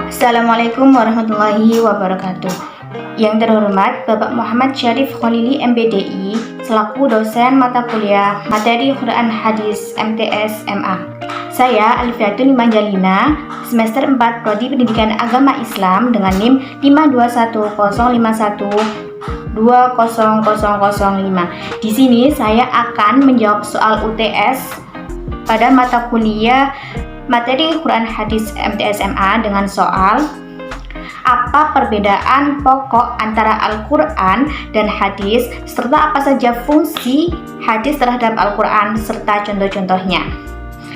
Assalamualaikum warahmatullahi wabarakatuh. Yang terhormat Bapak Muhammad Syarif Khalili MBDI selaku dosen mata kuliah materi Quran Hadis MTS MA. Saya Alifiatun Manjalina, semester 4 Prodi Pendidikan Agama Islam dengan NIM 52105120005. Di sini saya akan menjawab soal UTS pada mata kuliah materi Quran Hadis MTS MA dengan soal: apa perbedaan pokok antara Al-Quran dan hadis, serta apa saja fungsi hadis terhadap Al-Quran, serta contoh-contohnya.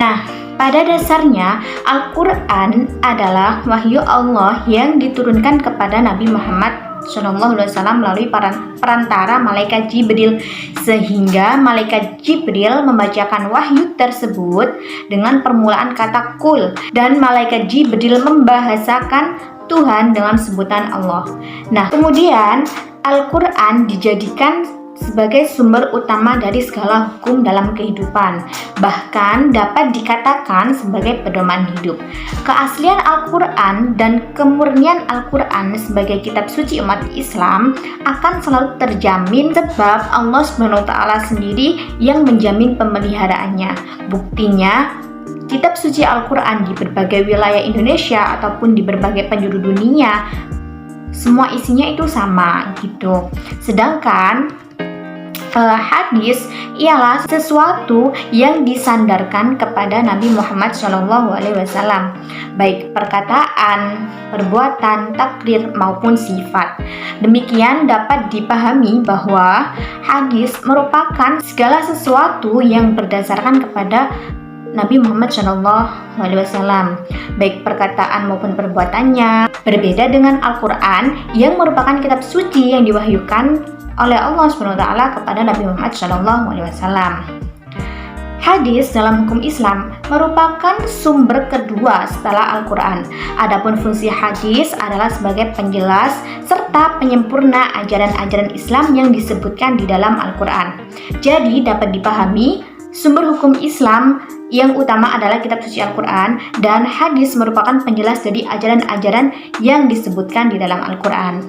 Nah, pada dasarnya Al-Quran adalah wahyu Allah yang diturunkan kepada Nabi Muhammad SAW melalui perantara malaikat Jibril, sehingga malaikat Jibril membacakan wahyu tersebut dengan permulaan kata kul, dan malaikat Jibril membahasakan Tuhan dengan sebutan Allah. Nah, kemudian Al-Quran dijadikan sebagai sumber utama dari segala hukum dalam kehidupan, bahkan dapat dikatakan sebagai pedoman hidup. Keaslian Al-Quran dan kemurnian Al-Quran sebagai kitab suci umat Islam akan selalu terjamin, sebab Allah SWT sendiri yang menjamin pemeliharaannya. Buktinya, kitab suci Al-Quran di berbagai wilayah Indonesia ataupun di berbagai penjuru dunia, semua isinya itu sama gitu. Sedangkan hadis ialah sesuatu yang disandarkan kepada Nabi Muhammad SAW, baik perkataan, perbuatan, takrir maupun sifat. Demikian dapat dipahami bahwa hadis merupakan segala sesuatu yang berdasarkan kepada Nabi Muhammad SAW, baik perkataan maupun perbuatannya. Berbeda dengan Al-Quran yang merupakan kitab suci yang diwahyukan oleh Allah SWT kepada Nabi Muhammad SAW. Hadis dalam hukum Islam merupakan sumber kedua setelah Al-Quran. Adapun fungsi hadis adalah sebagai penjelas serta penyempurna ajaran-ajaran Islam yang disebutkan di dalam Al-Quran. Jadi dapat dipahami, sumber hukum Islam yang utama adalah kitab suci Al-Quran, dan hadis merupakan penjelas dari ajaran-ajaran yang disebutkan di dalam Al-Quran.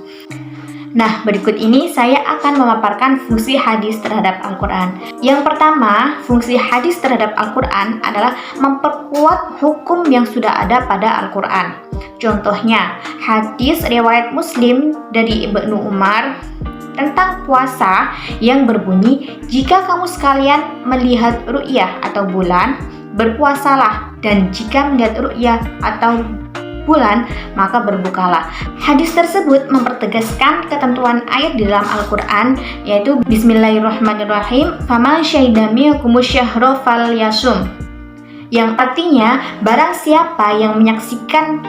Nah, berikut ini saya akan memaparkan fungsi hadis terhadap Al-Quran. Yang pertama, fungsi hadis terhadap Al-Quran adalah memperkuat hukum yang sudah ada pada Al-Quran. Contohnya, hadis riwayat Muslim dari Ibnu Umar tentang puasa yang berbunyi, jika kamu sekalian melihat ru'yah atau bulan, berpuasalah, dan jika melihat ru'yah atau bulan, maka berbukalah. Hadis tersebut mempertegaskan ketentuan ayat di dalam Al-Quran, yaitu Bismillahirrahmanirrahim, faman syahida minkumus syahra falyasum, yang artinya barang siapa yang menyaksikan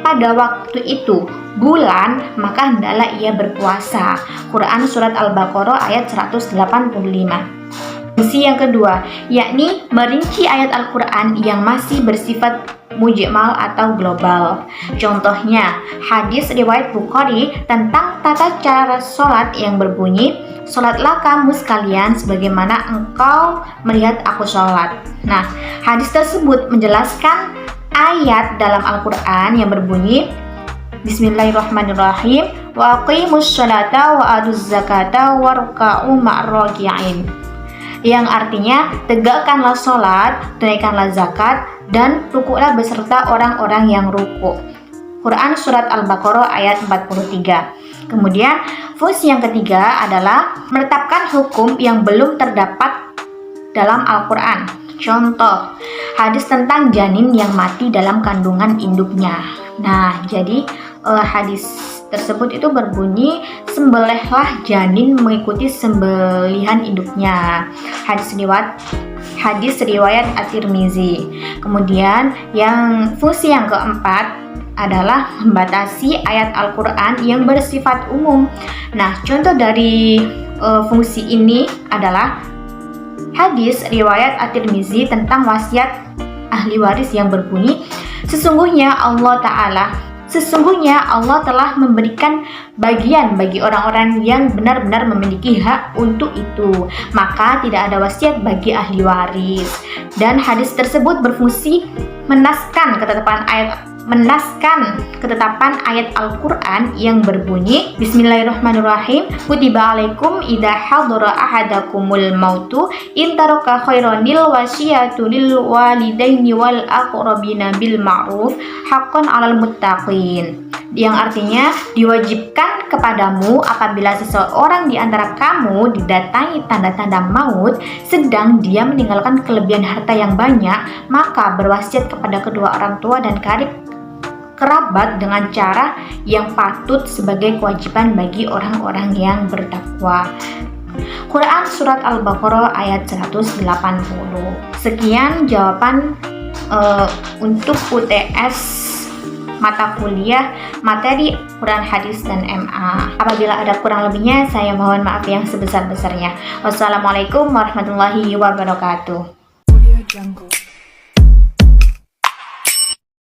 pada waktu itu bulan, maka hendaklah ia berpuasa. Quran Surat Al-Baqarah ayat 185. Fungsi yang kedua, yakni merinci ayat Al-Quran yang masih bersifat mujmal atau global. Contohnya, hadis riwayat Bukhari tentang tata cara sholat yang berbunyi, sholatlah kamu sekalian sebagaimana engkau melihat aku sholat. Nah, hadis tersebut menjelaskan ayat dalam Al-Quran yang berbunyi, Bismillahirrahmanirrahim, wa aqimus sholata wa atuz zakata warka'u ma'ar-raki'in, yang artinya tegakkanlah sholat, tunaikanlah zakat, dan rukuklah beserta orang-orang yang rukuk. Quran Surat Al-Baqarah ayat 43. Kemudian fungsi yang ketiga adalah menetapkan hukum yang belum terdapat dalam Al-Quran. Contoh, hadis tentang janin yang mati dalam kandungan induknya. Nah, jadi hadis tersebut itu berbunyi, sembelihlah janin mengikuti sembelihan induknya. Hadis riwayat At-Tirmizi. Kemudian fungsi yang keempat adalah membatasi ayat Al-Quran yang bersifat umum. Nah, contoh dari fungsi ini adalah hadis riwayat At-Tirmizi tentang wasiat ahli waris yang berbunyi, Sesungguhnya Allah telah memberikan bagian bagi orang-orang yang benar-benar memiliki hak untuk itu, maka tidak ada wasiat bagi ahli waris. Dan hadis tersebut berfungsi menaskan ketetapan ayat menaskan ketetapan ayat Al-Quran yang berbunyi Bismillahirrahmanirrahim, kutiba alaikum idha hadara ahadakumul mautu in taraka khairanil wasiyatu lil walidaini wal aqrabina bil ma'ruf haqqan 'alal muttaqin, yang artinya diwajibkan kepadamu apabila seseorang di antara kamu didatangi tanda-tanda maut sedang dia meninggalkan kelebihan harta yang banyak, maka berwasiat kepada kedua orang tua dan karib kerabat dengan cara yang patut sebagai kewajiban bagi orang-orang yang bertakwa. Quran Surat Al-Baqarah ayat 180. Sekian jawaban untuk UTS mata kuliah materi Quran, Hadis, dan MA. Apabila ada kurang lebihnya, saya mohon maaf yang sebesar-besarnya. Wassalamualaikum warahmatullahi wabarakatuh.